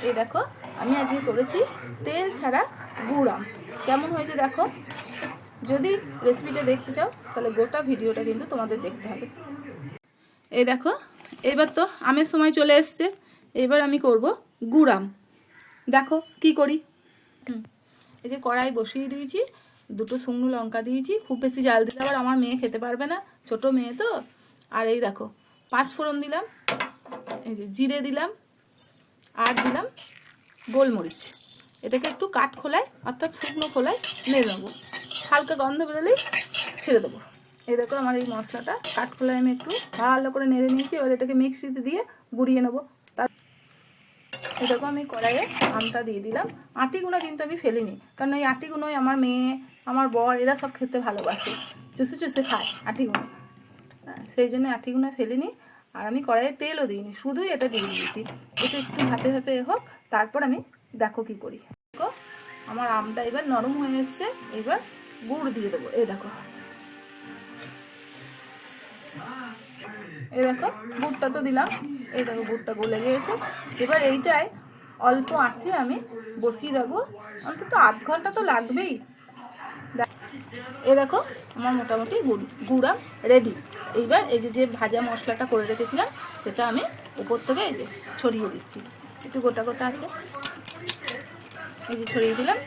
এই দেখো আমি আজকে করেছি তেল ছাড়া গুড় আম। কেমন হয়েছে দেখো। যদি রেসিপিটা দেখতে চাও তাহলে গোটা ভিডিওটা কিন্তু তোমাদের দেখতে হবে। এই দেখো এবার তো আমের সময় চলে এসছে, এবার আমি করব গুড় আম। দেখো কি করি। এই যে কড়াই বসিয়ে দিয়েছি, দুটো শুকনো লঙ্কা দিয়েছি, খুব বেশি জাল দিলে আবার আমার মেয়ে খেতে পারবে না, ছোট মেয়ে তো। আর এই দেখো 5 ফোড়ন দিলাম, এই যে জিরে দিলাম, আর দিলাম গোলমরিচ। এটাকে একটু কাঠ খোলায় অর্থাৎ শুকনো খোলায় নেড়ে নেবো, হালকা গন্ধ বেরোলেই ছেড়ে দেবো। এই দেখো আমার এই মশলাটা কাঠ খোলায় আমি একটু ভালো করে নেড়ে নিয়েছি। এবার এটাকে মিক্সিতে দিয়ে গুঁড়িয়ে নেবো। তার এই দেখো আমি কড়াইয়ে আমটা দিয়ে দিলাম। আটিগুলো কিন্তু আমি ফেলিনি, কারণ এই আটিগুলোই আমার মেয়ে, আমার বর এরা সব খেতে ভালোবাসে, চুষে চুষে খায় আটিগুলো, সেই জন্য আটিগুলো ফেলিনি। আর আমি কড়াইয়ে তেলও দিইনি, শুধুই এটা দিয়ে দিয়েছি। এটা একটু ভাপে ভাপে হোক, তারপর আমি দেখো কি করি। দেখো আমার আমটা এবার নরম হয়ে এসছে, এবার গুড় দিয়ে দেবো। এই দেখো গুড়টা তো দিলাম। এই দেখো গুড়টা গলে গিয়েছে। এবার এইটাই অল্প আঁচে আমি বসিয়ে রাখবো, অন্তত আধ ঘন্টা তো লাগবেই। এই দেখো আমার মোটামুটি গুড় আম রেডি। এইবার এই যে ভাজা মশলাটা করে রেখেছিলাম সেটা আমি উপর থেকে এই যে ছড়িয়ে দিচ্ছি। একটু গোটা গোটা আছে, এই যে ছড়িয়ে দিলাম।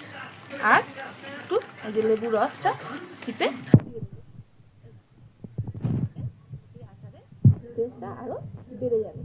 আর একটু এই যে লেবু রসটা চিপে টেস্টটা আরও বেড়ে যাবে।